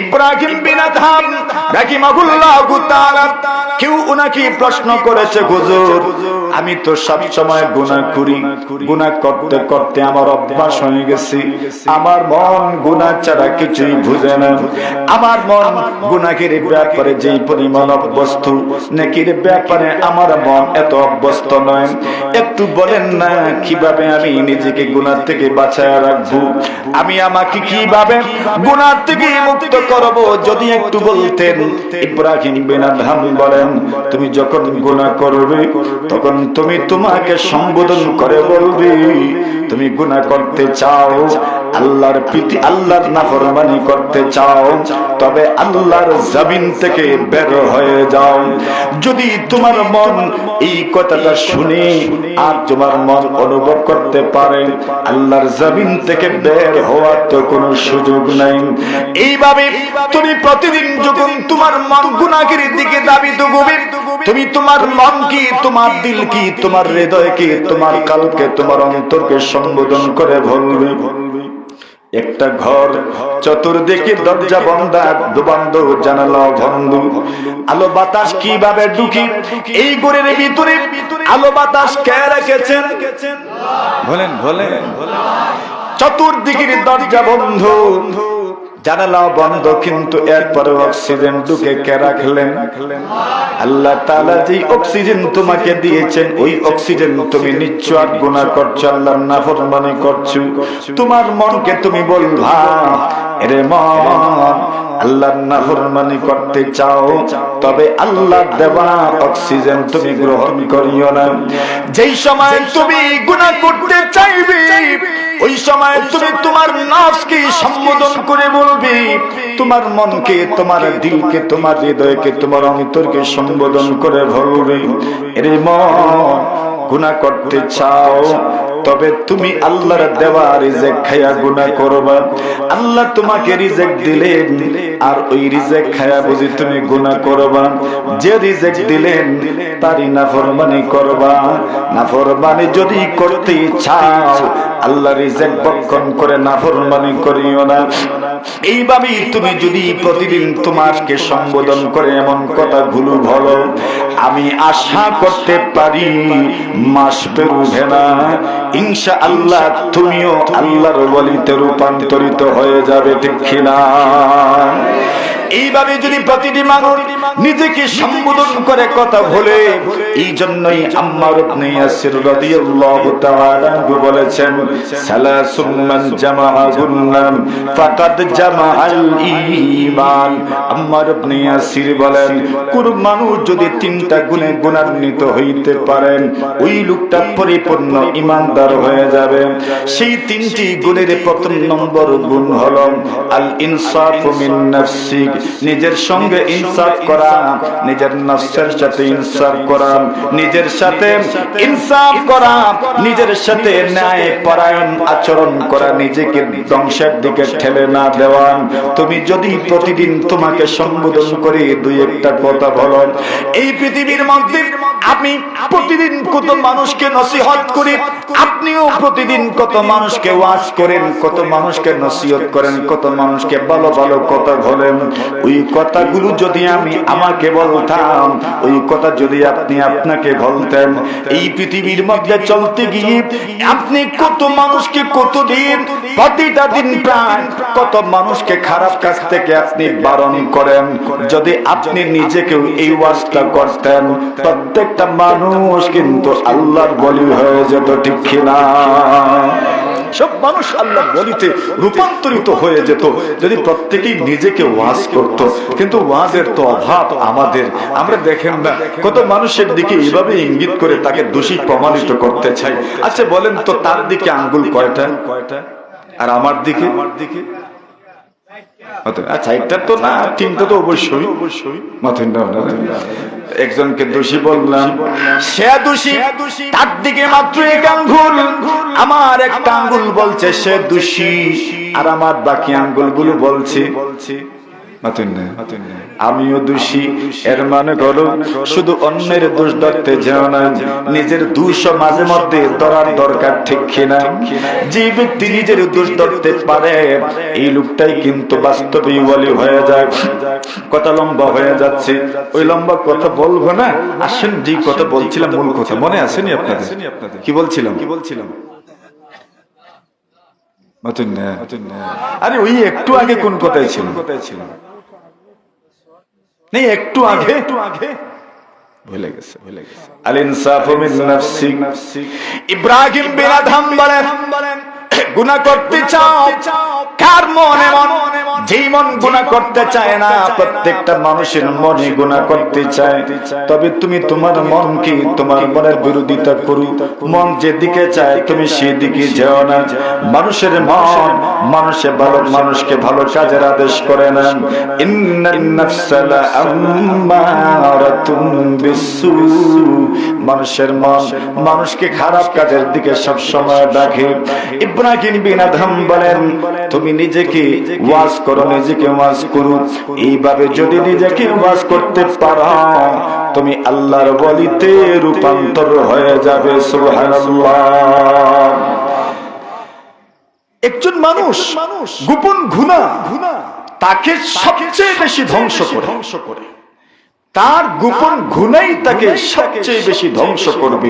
ইব্রাহিম বিন Adham রাহিমাহুল্লাহু তাআলা কেউ উনাকে প্রশ্ন করেছে, হুজুর আমি তো সব সময় গুনাহ করি, গুনাহ করতে করতে আমার অভ্যাস হয়ে গেছে, আমার মন গুনাহ ছাড়া কিছুই বুঝে না, আমার মন গুনাহের ব্যাপারে যেই পরিমাণ অভ্যস্ত, নেকির ব্যাপারে আমার মন এত অভ্যস্ত নয়। একটু বলেন না কিভাবে আমি নিজেকে গুনাহ থেকে বাঁচায় রাখবো, আমি আমাকে কিভাবে গুনাহ থেকে মুক্ত করব, যদি একটু বলতেন। ইব্রাহিম বিন আদহাম বলেন, তুমি যখন গুনাহ করবে তখন তুমি তোমাকে সম্বোধন করে বলবে, তুমি গুনাহ করতে চাও, আল্লাহর প্রীতি আল্লাহর নাফরমানি করতে চাও, তবে আল্লাহর জমিন থেকে বের হয়ে যাও। যদি তোমার মন এই কথাটা শুনে আর তোমার মন অনুভব করতে পারে আল্লাহর জমিন থেকে বের হওয়ার তো কোনো সুযোগ নাই, এইভাবে তুমি প্রতিদিন যখন তোমার মন গুনাহের দিকে ধাবিত হবে, তুমি তোমার মন কি, তোমার দিল কি, তোমার হৃদয় কি, তোমার কালকে, তোমার অন্তরকে সম্বোধন করে বলবে। একটা ঘর চতুর্দিকে দরজা বন্ধ, বন্ধ জানালা বন্ধ, আলো বাতাস কিভাবে ঢুকি, এই ঘরের ভিতরে আলো বাতাস কে রেখেছেন? বলেন বলেন। চতুর্দিকের দরজা বন্ধ, জানালা বন্ধ, কিন্তু এরপরে অক্সিজেন ঢুকে কে রাখলেন? আল্লাহ তাআলা যে অক্সিজেন তোমাকে দিয়েছেন, ওই অক্সিজেন তুমি নিচ্ছ আর গুনাহ করছো, আল্লাহর নাফরমানি করছো। তোমার মনকে তুমি বলবা, এরে মন আল্লাহর নাফরমানি করতে চাও, তবে আল্লাহ দেওয়া অক্সিজেন তুমি গ্রহণ করিও না। যেই সময় তুমি গুনাহ করতে চাইবে, ওই সময় তুমি তোমার নফসকে সম্বোধন করে বলবে, তোমার মনকে, তোমার দিলকে, তোমার হৃদয়কে, তোমার অন্তরকে সম্বোধন করে বলবে, এরে মন গুনাহ করতে চাও, তবে তুমি আল্লাহর দেওয়া রিজিক খায়া গুনাহ করবা। আল্লাহ তোমাকে রিজিক দিলেন, আর ওই রিজিক খায়া বুঝি তুমি গুনাহ করবা। যে রিজিক দিলেন তারই নাফরমানি করবা। নাফরমানি যদি করতে চাও, আল্লাহ রিজিক ভক্ষণ করে নাফরমানি করিও না। এইভাবেই তুমি যদি প্রতিদিন তোমাকে সম্বোধন করে এমন কথাগুলো বলো, আমি আশা করতে পারি মাস পেরোবে না, ইনশাআল্লাহ তুমিও আল্লাহর ওলিতে রূপান্তরিত হয়ে যাবে, ঠিক কিনা? এইভাবে যদি প্রতিটি মানুষ নিজেকে সম্বোধন করে কথা বলে, এই জন্যই আম্মার ইবনে ইয়াসির রাদিয়াল্লাহু তাআলা আনহু বলেছেন, সালাসুম মান জামাআহুন্না ফাকাদ জামাআল ঈমান। আম্মার ইবনে ইয়াসির বলেন, কোন মানুষ যদি তিনটা গুণে গুণান্বিত হইতে পারেন, ওই লোকটা পরিপূর্ণ ঈমানদার হয়ে যাবে। সেই তিনটি গুণের প্রথম নম্বর গুণ হলো আল ইনসাফু মিন নাফসিক, নিজের সঙ্গে ইনসাফ করা, নিজের নফসের সাথে ইনসাফ করা, নিজের সাথে ইনসাফ করা, নিজের সাথে ন্যায় পরায়ণ আচরণ করা, নিজেকে ধ্বংসের দিকে ঠেলে না দেওয়া। তুমি যদি প্রতিদিন তোমাকে সম্বোধন করে দুই একটা কথা বলো, এই পৃথিবীর মধ্যে আমি প্রতিদিন কত মানুষকে নসিহত করি, আপনিও প্রতিদিন কত মানুষকে ওয়াজ করেন, কত মানুষকে নসিহত করেন, কত মানুষকে ভালো ভালো কথা বলেন। ওই কথাগুলো যদি আমি আমাকে বলতাম, ওই কথা যদি আপনি আপনাকে বলতেন, এই পৃথিবীর মধ্যে চলতে গিয়ে আপনি কত মানুষকে কতদিন, প্রতিটা দিন প্রায় কত মানুষকে খারাপ কাজ থেকে আপনি বারণ করেন। যদি আপনি নিজেকেও এই ওয়াজটা করতেন, প্রত্যেকটা মানুষ কিন্তু আল্লাহর ওলি হয়ে যেত, ঠিক কিনা? সব মানুষ আল্লাহর ওলিতে রূপান্তরিত হয়ে যেত যদি প্রত্যেকেই নিজেকে ওয়াজ করত। কিন্তু ওয়াজের তো অভাব আমাদের। আমরা দেখেন না কত মানুষের দিকে এইভাবে ইঙ্গিত করে তাকে দোষী প্রমাণিত করতে চাই। আচ্ছা বলেন তো, তার দিকে আঙ্গুল কয়টা আর আমার দিকে? আচ্ছা এটা তো না, তিনটা তো অবশ্যই। একজনকে দোষী বললাম, সে দোষী, তার দিকে মাত্র এক আঙ্গুল, আমার একটা আঙ্গুল বলছে সে দোষী, আর আমার বাকি আঙ্গুলগুলো বলছে আমিও দোষী, এর মানে হলো শুধু অন্যের দোষ ধরতে যেও না, নিজের দোষও মাঝে মধ্যে ধরার দরকার, ঠিক কিনা? যে ব্যক্তি নিজের দোষ ধরতে পারে এই লোকটাই কিন্তু বাস্তবে ওয়ালি হয়ে যায়। কথা লম্বা হয়ে যাচ্ছে, ওই লম্বা কথা বলবো না। আসেন, যে কথা বলছিলাম মূল কথা মনে আসেনি আপনাদের? কি বলছিলাম? আরে ওই একটু আগে কোন কথাই ছিল? নেই, একটু আগে ভুলে গেছে। আল ইনসাফু মিন নাফসি। ইব্রাহিম বিন আদহাম বলেন, গুনাহ করতে চাও, কার মনে মন? যেই মন গুনাহ করতে চায় না, প্রত্যেকটা মানুষের মনে গুনাহ করতে চায়। তবে তুমি তোমার মনকে, তোমার মনের বিরোধিতা করো। মন যেদিকে চায় তুমি সেদিকে যেও না। মানুষের মন, মানুষকে ভালো কাজের আদেশ করে না। ইন্নান নাফসা লাআম্মারাতুন বিসসু। মানুষের মন মানুষকে খারাপ কাজের দিকে সব সময় ডাকে। ইব্রাহিম বিন আদহাম বলেন, তুমি নিজেকে ওয়াজ করো, নিজেকে ওয়াজ করো। এইভাবে যদি নিজেকে ওয়াজ করতে পারো, তুমি আল্লাহর ওয়ালিতে রূপান্তর হয়ে যাবে। সুবহানাল্লাহ। একজন মানুষ গোপন গুনাহ তাকে সবচেয়ে বেশি ধ্বংস করে। তার গোপন গুনাহ তাকে সবচেয়ে বেশি ধ্বংস করবে।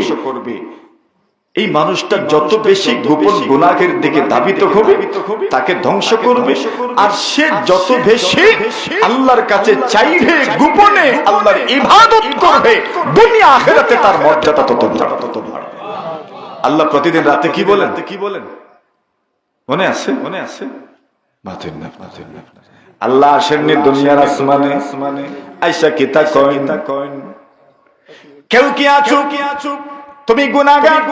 এই মানুষটা যত বেশি গোপন গুনাহের দিকে ধাবিত হবে, তাকে ধ্বংস করবে। আর সে যত বেশি আল্লাহর কাছে চাইবে, গোপনে আল্লাহর ইবাদত করবে, দুনিয়া আখিরাতে তার মর্যাদা তত বাড়বে। আল্লাহ প্রতিদিন রাতে কি বলেন? মনে আছে? আল্লাহ আসেননি দুনিয়ার আসমানে, আয়েশা কিতা কইন, কেউ কি আছো তুমি গুনাহগার,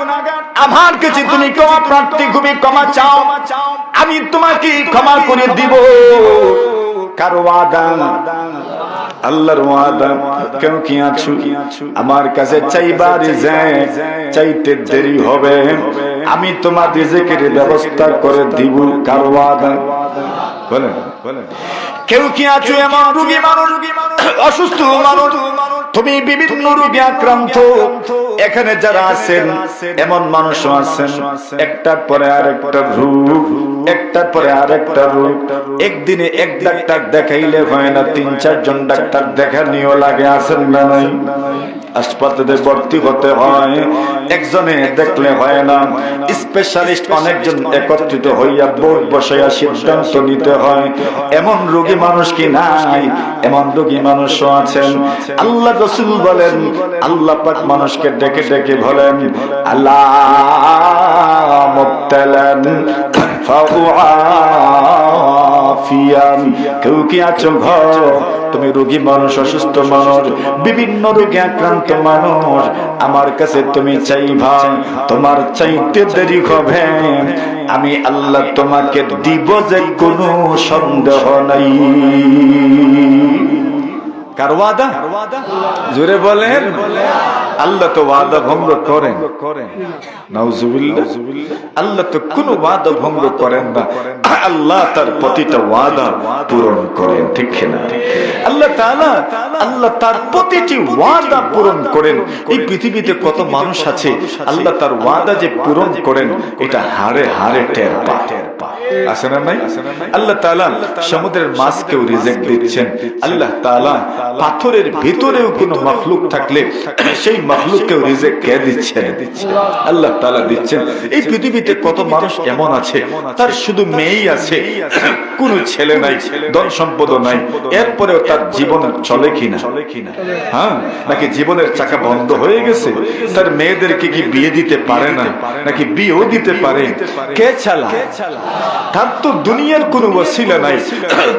আমার কাছে তুমি ক্ষমা প্রার্থী, তুমি ক্ষমা চাও, আমি তোমাকে ক্ষমা করে দিব। কার ওয়াদা? আল্লাহর ওয়াদা। কেউ কি আছো আমার কাছে চাইবার চাইতে দেরি হবে, আমি তোমার রিজিকের ব্যবস্থা করে দিব। কার ওয়াদা? বলেন। কেউ কি আছো এমন রোগী মানুষ, অসুস্থ মানুষ, তুমি বিভিন্ন রোগে আক্রান্ত। এখানে যারা আছেন এমন মানুষ আছেন, একটার পরে আরেকটা রোগ, একটার পরে আরেকটা রোগ। একদিনে এক ডাক্তার দেখাইলে হয় না, ৩-৪ জন ডাক্তার দেখানিও লাগে। আছেন না নাই? হাসপাতালে ভর্তি হতে হয়, একজনে দেখলে হয় না, স্পেশালিস্ট অনেকজন একত্রিত হইয়া বোর্ড বসাইয়া সিদ্ধান্ত নিতে হয়। এমন রোগী মানুষ কি নাই? এমন রোগী মানুষও আছেন। আল্লাহ রাসূল বলেন, আল্লাহ পাক মানুষকে ডেকে ডেকে বলেন, আল্লাহ মুবতালান ফাউআফিয়ান। কেউ কি আছো ঘর, তুমি রোগী মানুষ, অসুস্থ মানুষ, বিভিন্ন রোগে আক্রান্ত মানুষ, আমার কাছে তুমি চাইবা, তোমার চাইতে দেরি হবে, আমি আল্লাহ তোমাকে দিব যে কোনো সন্দেহ নাই। কার ওয়াদা? জোরে বলেন। আল্লাহ তো ওয়াদা ভঙ্গ করেন? নাউজুবিল্লাহ। আল্লাহ তো কোনো ওয়াদা ভঙ্গ করেন না, আল্লাহ তার প্রতিটা ওয়াদা পূরণ করেন, ঠিক না? আল্লাহ তার প্রতিটি ওয়াদা পূরণ করেন। এই পৃথিবীতে কত মানুষ আছে, আল্লাহ তার ওয়াদা যে পূরণ করেন এটা হাড়ে হাড়ে টের পায়। আছে না নাই? আল্লাহ তাআলা সমুদ্রের মাছকেও রিজিক দিচ্ছেন। আল্লাহ তাআলা পাথরের ভিতরেও কোনো মাখলুক থাকলে সেই মাখলুককেও রিজিক কে দিচ্ছেন? আল্লাহ তাআলা দিচ্ছেন। এই পৃথিবীতে কত মানুষ এমন আছে, তার শুধু মেয়েই আছে, কোনো ছেলে নাই, ধন সম্পদ নাই, এরপরেও তার জীবন চলে কিনা? হ্যাঁ, নাকি জীবনের চাকা বন্ধ হয়ে গেছে? তার মেয়েদেরকে কি বিয়ে দিতে পারে না, নাকি বিয়েও দিতে পারে? কে চালায়? তার তো দুনিয়ার কোনো ওসিলা নাই,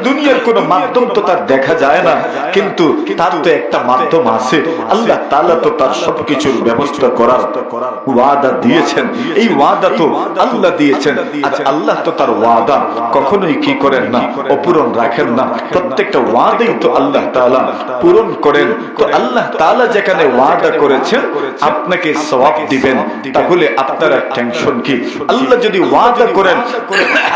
দুনিয়ার কোনো মাধ্যম তো তার দেখা যায় না, কিন্তু তার তো একটা মাধ্যম আছে। আল্লাহ তাআলা তো তার সবকিছুর ব্যবস্থা করার ওয়াদা দিয়েছেন। এই ওয়াদা তো আল্লাহ দিয়েছেন, আর আল্লাহ তো তার ওয়াদা কখনোই কি করেন না, অপূরণ রাখেন না। প্রত্যেকটা ওয়াদাই তো আল্লাহ তাআলা পূরণ করেন। তো আল্লাহ তাআলা যেখানে ওয়াদা করেছেন আপনাকে সওয়াব দিবেন, তাহলে আপনার টেনশন কি? আল্লাহ যদি ওয়াদা করেন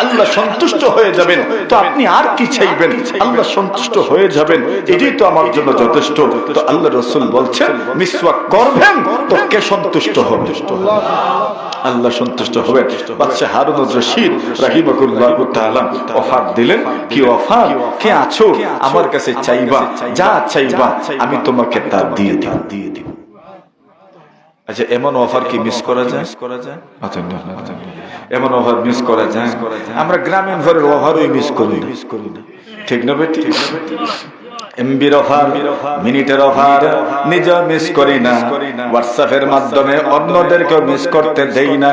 আল্লাহ সন্তুষ্ট হয়ে যাবেন, তো আপনি আর কি চাইবেন? আল্লাহ সন্তুষ্ট হয়ে যাবেন, এটাই তো আমার জন্য যথেষ্ট। তো আল্লাহ রাসূল বলছেন মিসওয়াক করবেন তো কে সন্তুষ্ট হবে? আল্লাহ সন্তুষ্ট হবে। বাদশা হারুনুর রশিদ রাহিমাহুল্লাহ তাআলা অফার দিলেন, কি অফার? কে আছো আমার কাছে চাইবা, যা চাইবা আমি তোমাকে তা দিয়ে দিব। আচ্ছা, এমন অফার কি মিস করা যায়? এমন অফার মিস করা যায়? আমরা গ্রামীণ ঘরের অফারই মিস করি না, ঠিক না বেটি? এমবির অফার, মিনিটের অফার নিজে মিস করি না, হোয়াটসঅ্যাপের মাধ্যমে অন্যদেরকেও মিস করতে দেই না।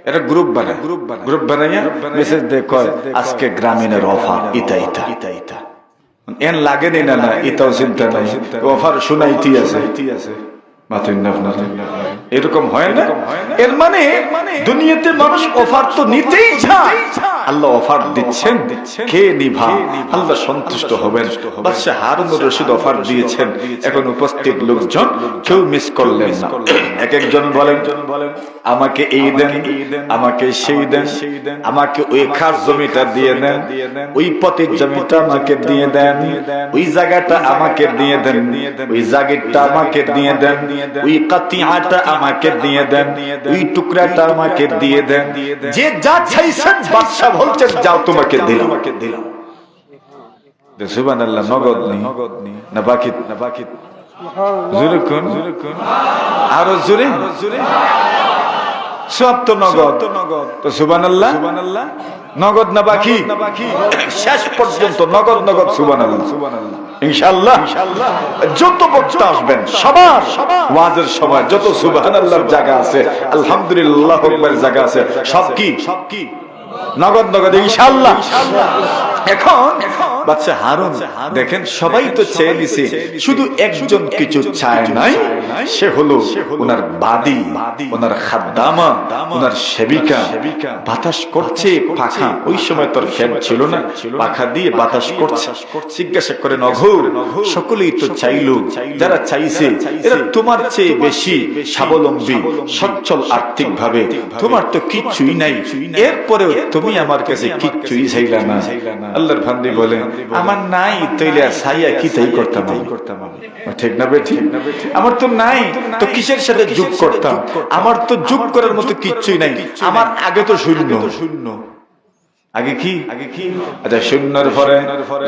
এটা গ্রুপ বানাইয়া মেসেজ দিয়ে কয় আজকে গ্রামীণের অফার ইতা এন লাগে না, এটাও চিন্তা নাই, অফার শুনাইতে আছে। এরকম হয় না? এর মানে দুনিয়াতে মানুষ অফার তো নিতেই চায়। আল্লাহ অফার দিচ্ছেন, কে নিভা? আল্লাহ সন্তুষ্ট হবেন। বাদশা হারুনুর রশিদ অফার দিয়েছেন, এখন উপস্থিত লোকজন কেউ মিস করলেন না। এক একজন বলেন আমাকে এই দেন, আমাকে সেই দেন, আমাকে ওই খাস জমিটা দিয়ে দেন, ওই পতির জমিটা আমাকে দিয়ে দেন, ওই জায়গাটা আমাকে দিয়ে দেন, ওই জায়গাটা আমাকে দিয়ে দেন, ওই কাতিয়াটা আমাকে দিয়ে দেন, ওই টুকরাটা আমাকে দিয়ে দেন। যে যা চাইছেন বাদশা বলছেন যাও তোমাকে দিলাম। সুবহানাল্লাহ। নগদ নি না বাকি? জোরে কোন, আরো জোরে। সব তো নগদ, তো সুবহানাল্লাহ। নগদ না বাকি? শেষ পর্যন্ত নগদ। সুবহানাল্লাহ ইনশাআল্লাহ। যত বক্তা আসবেন সবার ওয়াজের সময় যত সুবহানাল্লাহর জায়গা আছে, আলহামদুলিল্লাহ আকবার জায়গা আছে, সব কি নগদ ইনশাআল্লাহ। এখন বাদশা হারুন দেখেন সবাই তো চেয়ে নিছে, শুধু একজন কিছু চায় নাই, সে হলো ওনার বাদী, ওনার খাদ্দামা, ওনার সেবিকা। বাতাস করছে পাখা, ওই সময় তোর ফ্যান ছিল না, পাখা দিয়ে বাতাস করছে। জিজ্ঞাসা করে নঘর, সকলেই তো চাইলো, যারা চাইছে এরা তোমার চেয়ে বেশি স্বাবলম্বী, সচ্ছল আর্থিক ভাবে, তোমার তো কিচ্ছুই নাই, এরপরেও তুমি আমার কাছে কিচ্ছুই চাইলা না। আল্লাহর বান্দা বলে আমার নাই, তইলে ছাইয়া কি তাই করতাম, ঠিক না বেটি? আমার তো নাই, তো কিসের সাথে যোগ করতাম? আমার তো যোগ করার মতো কিচ্ছুই নাই, আমার আগে তো শূন্য। আগে কি? আচ্ছা, শূন্যের পরে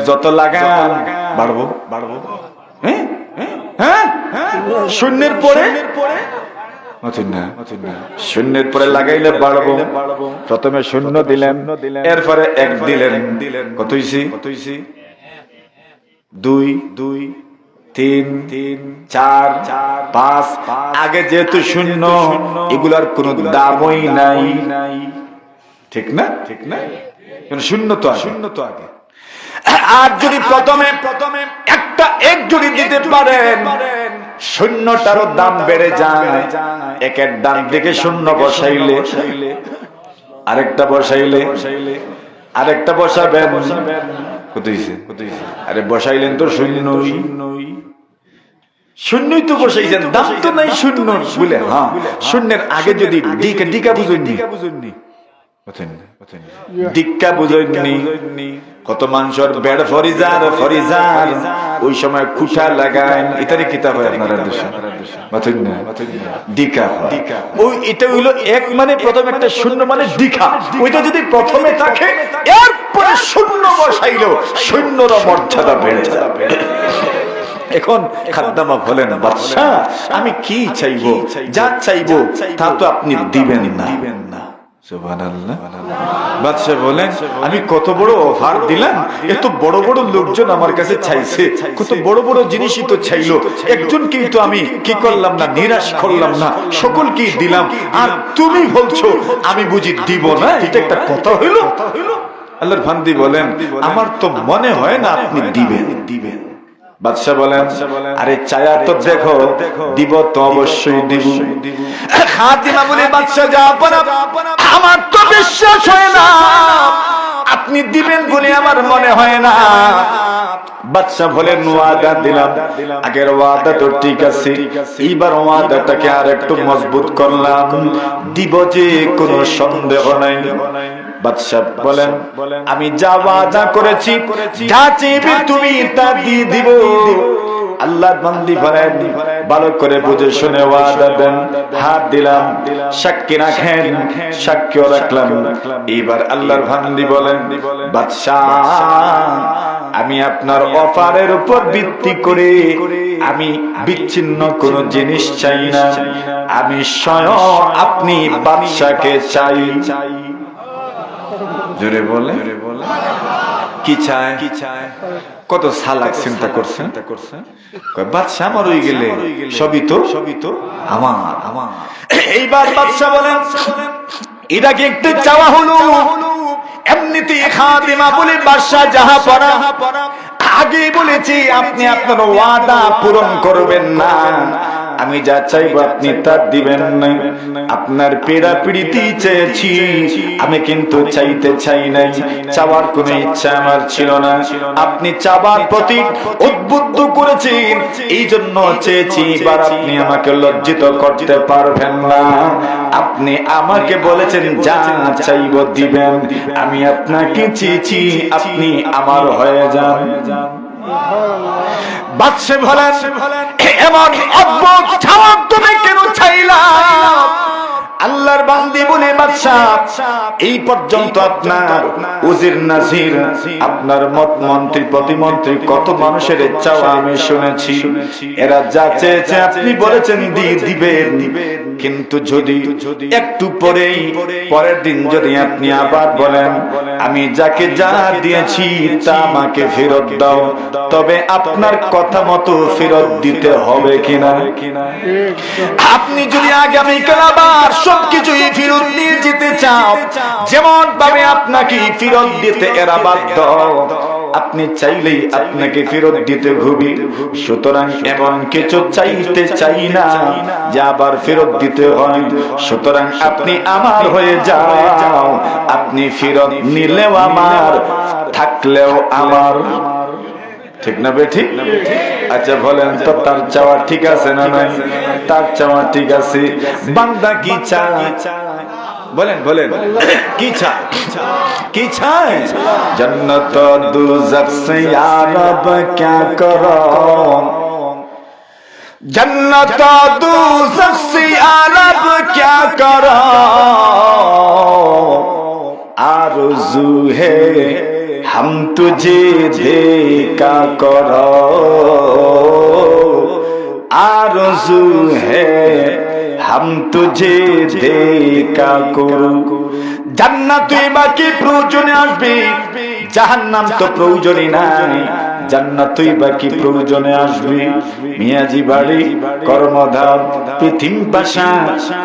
যত লাগান বাড়বো। হ্যাঁ, শূন্যের পরে শূন্যের পরে লাগাইলে বাড়বো। প্রথমে শূন্য দিলেন, এরপরে এক দিলেন, কত হইছে? 2, 3, 4, 5। আগে যেহেতু শূন্য, এগুলার কোন দামই নাই, ঠিক না? শূন্য তো আগে। আর যদি প্রথমে একটা এক যদি দিতে পারেন, শূন্যটারও দাম বেড়ে যায়। একের ডান দিকে শূন্য বসাইলে, আরেকটা বসাইলে, আরেকটা বসাবেন, কত হইছে? আরে বসাইলেন তো শূন্যই তো বসাইছেন, দাম তো নাই শূন্য বলে। হ্যাঁ, শূন্যের আগে যদি ডিকা বুঝেননি, ডিক্কা বুঝেননি, কত মানুষের বেড় ফরিজার ওই সময় খুঁটা লাগায়, এটারই কিতাব হয় আপনারা দেশে ডিকা। ওই এটা হইলো এক, মানে প্রথমে একটা শূন্য মানে ডিকা, ওইটা যদি প্রথমে থাকে, এরপরে শূন্য বসাইলো, শূন্যর মর্যাদা বেড়ে যাবে। এখন খাদ্দামা বলেন বাদশা আমি কি চাইবো? যা চাইবো তা তো আপনি দিবেন না। সুবহানাল্লাহ। বাদশা বলেন আমি কত বড় অফার দিলাম, এত বড় বড় লোকজন আমার কাছে চাইছে, কত বড় বড় জিনিসই তো চাইলো, একজনকেই তো আমি কি করলাম না, নিরাশ করলাম না, সকলকেই দিলাম, আর তুমি বলছো আমি বুঝি দিব না? এটা একটা কথা হইল? আল্লাহর বান্দা বলেন আমার তো মনে হয় না আপনি দিবেন। বাদশা বলেন আরে চায়া তো দেখো, দিব তো অবশ্যই দিব। খাতিমা বলে বাদশা যা আমার তো বিশ্বাস হয় না, আপনি দিবেন বলে আমার মনে হয় না। বাদশা বলেন ওয়াদা দিলাম, আগের ওয়াদা তো ঠিক আছে, এইবার ওয়াদাটাকে আর একটু মজবুত করলাম, দিব যে কোনো সন্দেহ নাই। বাদশা বলেন আমি যা ওয়াদা করেছি যা চাইবে তুমি তা দিয়ে দিব। আল্লাহর বান্দী বলেন ভালো করে বুঝে শুনে ওয়াদা দেন। হাত দিলাম, সাক্ষী রাখেন, সাক্ষীও রাখলাম। এবার আল্লাহর বান্দী বলেন বাদশাহ আমি আপনার অফারের উপর ভিত্তি করে আমি বিচ্ছিন্ন কোন জিনিস চাই না, আমি স্বয়ং আপনি বাদশাকে চাই। জোরে বলে কি চায়? কত সালাক চিন্তা করছেন। বাদশা আমার হয়ে গেলে সবই তো আমার। এইবার বাদশা বলেন এটা কি একটু চাওয়া হলো? এমনিতে খাদিমা বলে বাদশা যাহা পড়া আগে বলেছি আপনি আপনার ওয়াদা পূরণ করবেন না, আমি যা চাইব আপনি তা দিবেন না। আপনার পেড়া পিড়িতেই চেয়েছি, আমি কিন্তু চাইতে চাই নাই, চাওয়ার কোনো ইচ্ছা আমার ছিল না। আপনি চাবার প্রতি উদ্বুদ্ধ করেছেন, এই জন্য চেয়েছি। এবার আপনি আমাকে লজ্জিত করতে পারবেন না। আপনি আমাকে বলেছেন যা চাইব দিবেন, আমি আপনাকে চেয়েছি, আপনি আমার হয়ে যান। বাদশা বলেন এমন অদ্ভুত চাওয়া তুমি কেন চাইলা? আল্লাহর বান্দী বলে বাদশা এই পর্যন্ত আপনার উজির নাজির, আপনার মত মন্ত্রী প্রতিমন্ত্রী কত মানুষের চাওয়া আমি শুনেছি, এরা যা চেয়েছে আপনি বলেছেন দিয়ে দিবেন। কিন্তু যদি একটু পরের দিন যদি আপনি আবার বলেন আমি যাকে যা দিয়েছি তা আমাকে ফেরত দাও, তবে আপনার কথা মতো ফেরত দিতে হবে কিনা? আপনি যদি আগামীকাল আবার সবকিছুই ফেরত নিয়ে যেতে চাও, যেমন ভাবে আপনাকে ফেরত দিতে এরা বাধ্য, আপনি চাইলেই আপনাকে ফেরত দিতে হবে। সুতরাং এমন কিছু চাইতে চাই না যে আবার ফেরত দিতে হয়। সুতরাং আপনি আমার হয়ে যাও, আপনি ফেরত নিলেও আমার, থাকলেও আমার। ঠিক না বেঠিক? আচ্ছা বলেন তো তার চাওয়া ঠিক আছে না নাই? তার চাওয়া ঠিক আছে। বান্দা কি চায় বলেন কি চায়? কি চায়? জন্নত দুজখ সে ইয়া রব क्या करो, जन्नत दोज़ख से या रब क्या करो, आरज़ू है हम तुझे देखा करो, आरज़ू है हम तुझे देखा करो। জান্নাত বাকি প্রয়োজনে আসবে, জাহান্নাম তো প্রয়োজনই নাই। জান্নাতই বাকি প্রয়োজনে আসবে। মিয়াজি বাড়ি, কর্মধাম, পৃথিবী পাশা,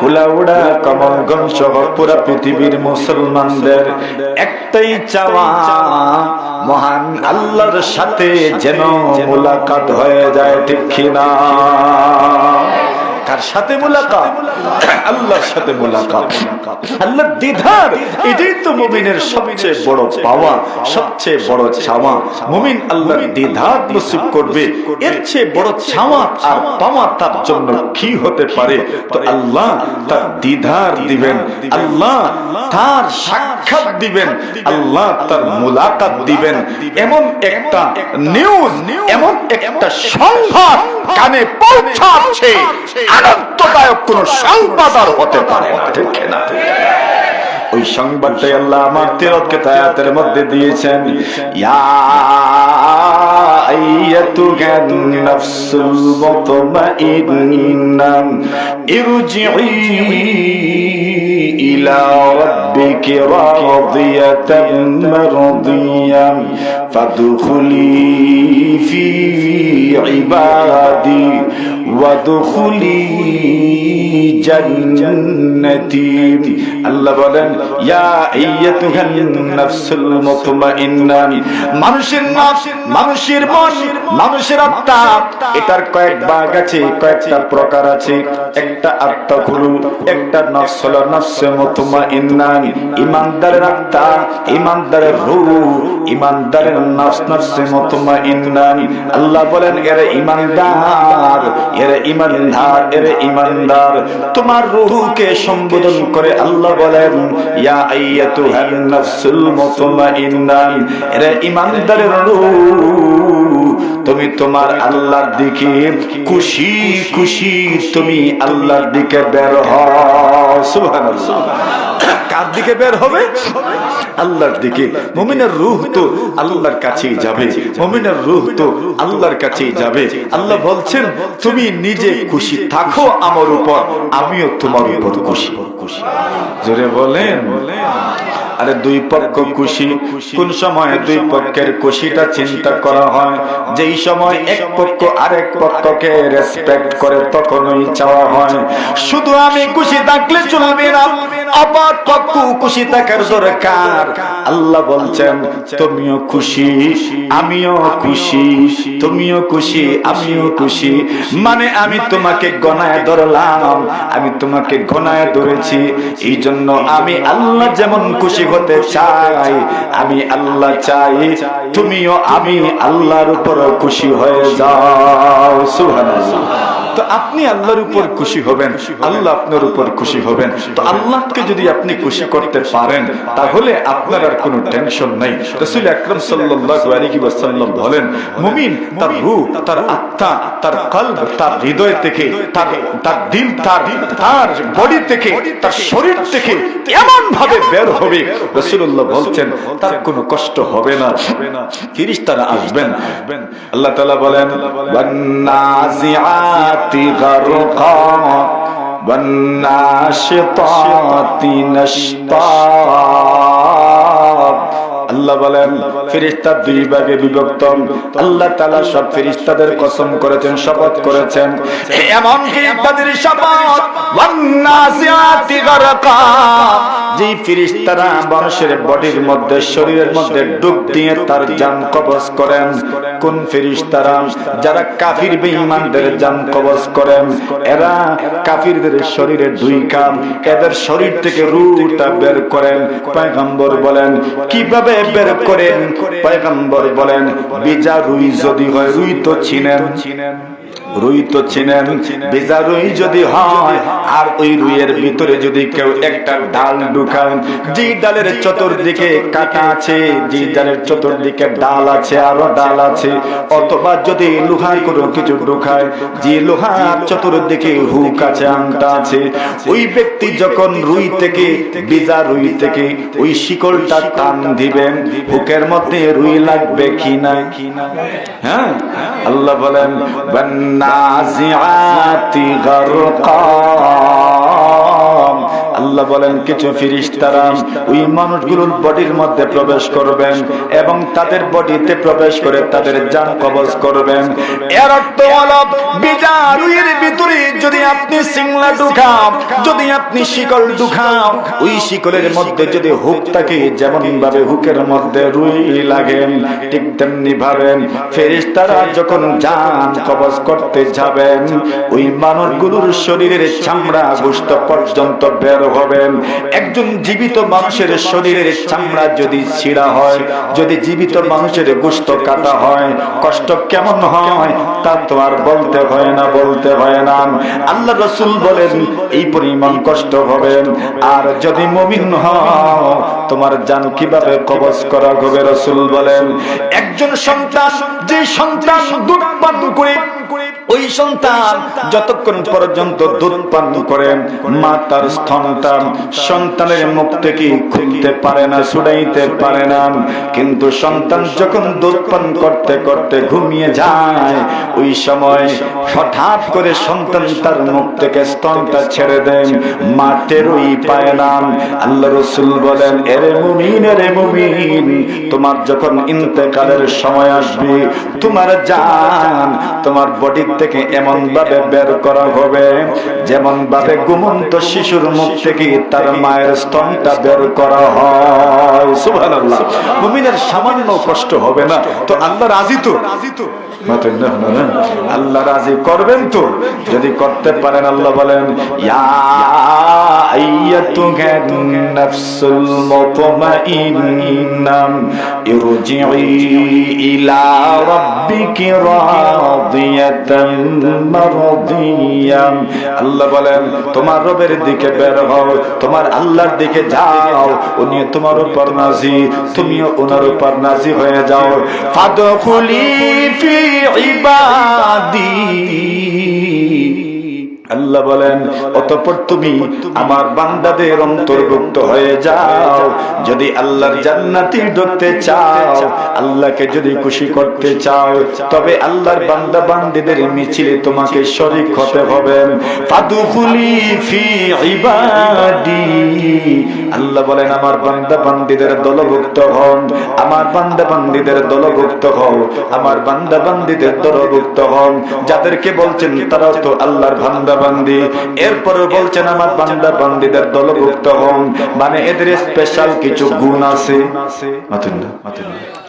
কুলাউড়া, কমলগঞ্জ সহ পুরা পৃথিবীর মুসলমানদের একটাই চাওয়া, মহান আল্লাহর সাথে যেন মুলাকাত হয়ে যায়। ঠিক কিনা? কার সাথে মুলাকাত? আল্লাহর সাথে মুলাকাত। আল্লাহর দিদার, এটাই তো মুমিনের সবচেয়ে বড় পাওয়া, সবচেয়ে বড় চাওয়া। মুমিন আল্লাহর দিদার নসিব করবে, এর চেয়ে বড় চাওয়া আর পাওয়া তার জন্য কি হতে পারে? তো আল্লাহ তার দিদার দিবেন, আল্লাহ তার সাক্ষাৎ দিবেন, আল্লাহ তার মুলাকাত দিবেন। এমন একটা নিউজ, এমন একটা সংবাদ কানে পৌঁছাচ্ছে, আনন্দদায়ক কোন সংবাদ আর হতে পারে না। ঠিক না? ওই সংবাদটাই আল্লাহ আমার তিলাওয়াতকে আয়াতের মধ্যে দিয়েছেন। ইয়া আইয়াতুহান নাফসুল মুতমাইন্না ইরজিই ইলা রাব্বিকি রাদিয়াতাম মারদিয়া ফাদখুলি ফি ইবাদি ওয়াদখুলি জান্নাতি। আল্লাহ বলেন ইয়া আইয়াতুহান নাফসুল মুতমাইন্না, মানুষের নফস, মানুষের মন, মানুষের আত্মা, এটার কয়েক ভাগ আছে, কয়েকটা প্রকার আছে। একটা আত্মা হলো, একটা নফস হলো নফসে মুতমাইন্না, ঈমানদারের আত্মা, ঈমানদারের রূহ, ঈমানদারের নফস, নফসে মুতমাইন্না। আল্লাহ বলেন এরা ঈমানদার, এরা ঈমানদার, এরা ঈমানদার। তোমার রূহকে সম্বোধন করে আল্লাহ বলেন, ইয়া আইয়াতুহান নাফসুল মুতমাইন্না, এরে ঈমানদারের রূহ, তুমি তোমার আল্লাহর দিকে খুশি খুশি তুমি আল্লাহর দিকে বের হও। সুবহানাল্লাহ। কার দিকে বের হবে? আল্লাহর দিকে। মুমিনের রূহ তো আল্লাহর কাছেই যাবে, মুমিনের রূহ তো আল্লাহর কাছেই যাবে। আল্লাহ বলছেন, তুমি নিজে খুশি থাকো আমার উপর, আমিও তোমার উপর খুশি। জোরে বলেন। আরে দুই পক্ষ খুশি, কোন সময় দুই পক্ষের খুশিটা চিন্তা করা হয়? যেই সময় এক পক্ষ আরেক পক্ষকে রেসপেক্ট করে তখনই চাওয়া হয়। শুধু আমি খুশি থাকলে চলবে না, অপর পক্ষ খুশি থাকার দরকার। আল্লাহ বলছেন, তুমিও খুশি আমিও খুশি, তুমিও খুশি আমিও খুশি। মানে আমি তোমাকে গনায় ধরলাম, আমি তোমাকে গনায় ধরেছি। এই জন্য আমি আল্লাহ যেমন খুশি হতে চাই, আমি আল্লাহ চাই তুমিও আমি আল্লাহর উপর খুশি হয়ে যাও। সুবহানাল্লাহ। তো আপনি আল্লাহর উপর খুশি হবেন, আল্লাহ আপনার উপর খুশি হবেন। তো আল্লাহকে যদি আপনি খুশি করতে পারেন, তাহলে আপনার আর কোনো টেনশন নাই। রাসূল আকরাম সাল্লাল্লাহু আলাইহি ওয়াসাল্লাম বলেন, মুমিন তার রূহ, তার আত্মা, তার কলব, তার হৃদয় থেকে, তার দিল, তার বডি থেকে, তার শরীর থেকে এমন ভাবে বের হবে, রাসূলুল্লাহ বলছেন তার কোনো কষ্ট হবে না, ফেরেশতারা আসবেন। আল্লাহ তাআলা বলেন, ওয়ান্নাজিআতি গারকা ওয়ান্নাশিতাতি নাশতা। আল্লাহ বলেন, ফেরেশতা দুই ভাগে বিভক্ত। আল্লাহ তাআলা সব ফেরেশতাদের কসম করেছেন, শপথ করেছেন, এমন কি তাদের শপথ, ওয়ান্নাজিআতি গারকা, যে ফেরেশতারা মানুষের বডির মধ্যে, শরীরের মধ্যে ডুব দিয়ে তার জান কবজ করেন। কোন ফেরেশতারা? যারা কাফির বেঈমানদের জান কবজ করেন। এরা কাফিরদের শরীরে দুই কাম, এদের শরীর থেকে রূহটা বের করেন। পয়গম্বর বলেন, কিভাবে বের করেন? পয়গম্বর বলেন, বিজা রুই যদি হয়, রুই তো চিনেন, রুই তো চিনেন, বিজা রুই যদি হয়, আর ওই রুইয়ের ভিতরে যদি কেউ একটা ডাল ঢুকান, যে ডালের চতুর্দিকে কাটা আছে, যে ডালের চতুর্দিকে ডাল আছে, আরো ডাল আছে, অথবা যদি লোহার কোনো কিছু ঢুকায়, যে লোহার চতুর্দিকে হুক আছে, আংটা আছে, ওই ব্যক্তি যখন রুই থেকে, বিজা রুই থেকে ওই শিকলটা টান দিবেন, হুকের মধ্যে রুই লাগবে কি না? হ্যাঁ, আল্লাহ বলেন, নাজিআতি গারকা। আল্লাহ বলেন, কিছু ফেরেশতারা ওই মানুষগুলোর বডির মধ্যে প্রবেশ করবেন এবং তাদের বডিতে প্রবেশ করে তাদের জান কবজ করবেন। এর অর্থ হলো, বিজারুয়ের ভিতরে যদি আপনি সিংলা ঢুকাও, যদি আপনি শিকল ঢুকাও, ওই শিকলের মধ্যে যদি হুক থাকে, যেমন ভাবে হুকের মধ্যে রুই লাগে, ঠিক তেমনি ভাবে ফেরেশতারা যখন জান কবজ করতে যাবেন, ওই মানুষগুলোর শরীরের চামড়া গোশত পর্যন্ত বের হবেন। একজন জীবিত মানুষের শরীরের চামড়া যদি ছিঁড়া হয়, যদি জীবিত মানুষের গোশত কাটা হয়, কষ্ট কেমন হয় তা তো আর বলতে হয় না, বলতে হয় না। আল্লাহ রাসূল বলেন, এই পরিমাণ কষ্ট হবে। আর যদি মুমিন হও, তোমার জান কিভাবে কবজ করা হবে? রাসূল বলেন, একজন সন্তান, যে সন্তান দুধ পান করে, ওই সন্তান যতক্ষণ পর্যন্ত দুধ পান করে, মা তার স্তনটা সন্তানের মুখ থেকে খুলতে পারে না, ছুড়াইতে পারে না। কিন্তু সন্তান যখন দুধ পান করতে করতে ঘুমিয়ে যায়, ওই সময় হঠাৎ করে সন্তান তার মুখ থেকে স্তনটা ছেড়ে দেন, মা টেরই পায় না। আল্লাহ রাসূল বলেন, এরে মুমিন, এরে মুমিন, তোমার যখন ইন্তেকালের সময় আসবে, তোমার জান তোমার বডি থেকে এমন ভাবে বের করা হবে, যেমন ভাবে ঘুমন্ত শিশুর মুখ থেকে তার মায়ের স্তনটা বের করা হয়। সুবহানাল্লাহ। মুমিনের সামান্য কষ্ট হবে না। তো আল্লাহ রাজি তো? আল্লাহ রাজি করবেন তো? যদি করতে পারেন, আল্লাহ বলেন, ইয়া আইয়াতুহান নাফসুল মুতমাইন্না ইরজিই ইলা রাব্বিকি রাদিয়াতাম মারদিয়া। আল্লাহ বলেন তোমার রবের দিকে বের হও, তোমার আল্লাহর দিকে যাও, উনি তোমার উপর রাজি, তুমিও ওনার উপর রাজি হয়ে যাও। ফাদখুলি ফি ইবাদি, আল্লাহ বলেন অতঃপর তুমি আমার বান্দাদের অন্তর্ভুক্ত হয়ে যাও। যদি আল্লাহর জান্নাতে ঢুকতে চাও, আল্লাহকে যদি খুশি করতে চাও, তবে আল্লাহর বান্দা বান্দীদের মিছিলে তোমাকে শরীক হতে হবে। ফাদখুলি ফি ইবাদি, আল্লাহ বলেন আমার বান্দা বান্দীদের দলভুক্ত হও, আমার বান্দা বান্দীদের দলভুক্ত হও, আমার বান্দা বান্দীদের দলভুক্ত হও। যাদেরকে বলছেন তারাও তো আল্লাহর বান্দা বান্দি, এরপরে বলছেন আমার বান্দা বান্দীদের দলভুক্ত হন, মানে এদের স্পেশাল কিছু গুণ আছে,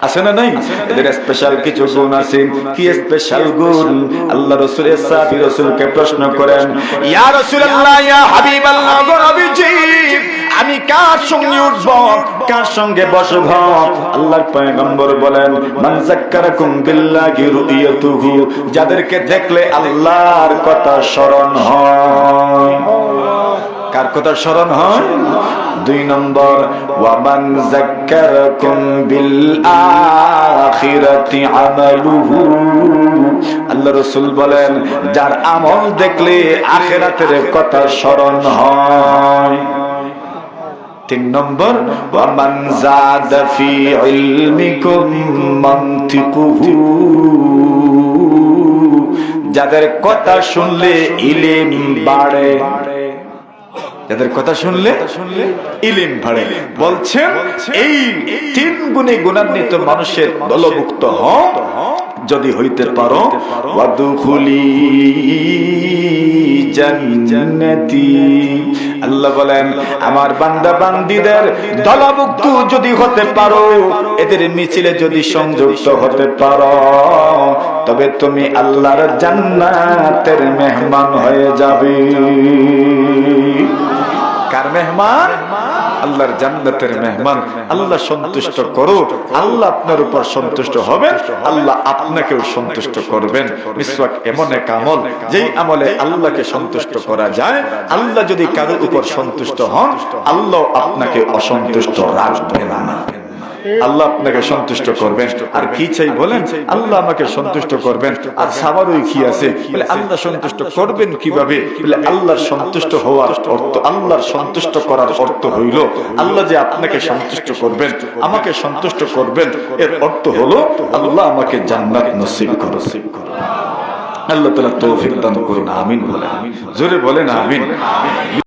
আছে না নাই? এদের স্পেশাল কিছু গুণ আছে। কি স্পেশাল গুণ? আল্লাহ রাসূলের সাহাবী রাসূলকে প্রশ্ন করেন, ইয়া রাসূলুল্লাহ, ইয়া হাবিবাল্লাহ, গো নবীজি, আমি কার সঙ্গে উঠব, কার সঙ্গে বসব? আল্লাহর পয়গম্বর বলেন, মান যাক্কারাকুম বিল্লাহি রুইয়াতুহু, যাদেরকে দেখলে আল্লাহর কথা স্মরণ হয়। কার কথা স্মরণ হয়? 2 নম্বর, ওয়া মান যাক্কারাকুম বিল আখিরাতি আমালুহু, আল্লাহ রাসূল বলেন যার আমল দেখলে আখিরাতের কথা স্মরণ হয়। 3 নম্বর, ওয়া মান যাদা ফি ইলমিকুম মানতিকুহু, যাদের কথা শুনলে ইলম বাড়ে, যাদের কথা শুনলে ইলম বাড়ে। বলছেন এই 3 গুণে গুণান্বিত মানুষের দলভুক্ত হও যদি হইতে পারো। ওয়াদখুলি জান্নাতি, আল্লাহ বলেন আমার বান্দা বান্দীদের দলভুক্ত যদি হতে পারো, এদের মিছিলে যদি সংযুক্ত হতে পারো, তবে তুমি আল্লাহর জান্নাতের মেহমান হয়ে যাবে। কার মেহমান? আল্লাহর জান্নাতের মেহমান। আল্লাহ সন্তুষ্ট করো, আল্লাহ আপনার উপর সন্তুষ্ট হবেন, আল্লাহ আপনাকেও সন্তুষ্ট করবেন। মিসওয়াক এমন এক আমল, যেই আমলে আল্লাহকে সন্তুষ্ট করা যায়। আল্লাহ যদি কারো উপর সন্তুষ্ট হন, আল্লাহ আপনাকে অসন্তুষ্ট রাখবেন না, আল্লাহ আপনাকে সন্তুষ্ট করবেন। আর কি চাই বলেন? আল্লাহ আমাকে সন্তুষ্ট করবেন। আর সাবারই কি আছে বলে আল্লাহ সন্তুষ্ট করবেন কিভাবে? বলে আল্লাহর সন্তুষ্ট হওয়ার অর্থ, আল্লাহর সন্তুষ্ট করার অর্থ হইল আল্লাহ যে আপনাকে সন্তুষ্ট করবেন, আমাকে সন্তুষ্ট করবেন, এর অর্থ হলো আল্লাহ আমাকে জান্নাত নসিব করুন। আল্লাহ তাআলা তৌফিক দান করুন, আমিন বলেন, জোরে বলেন আমিন।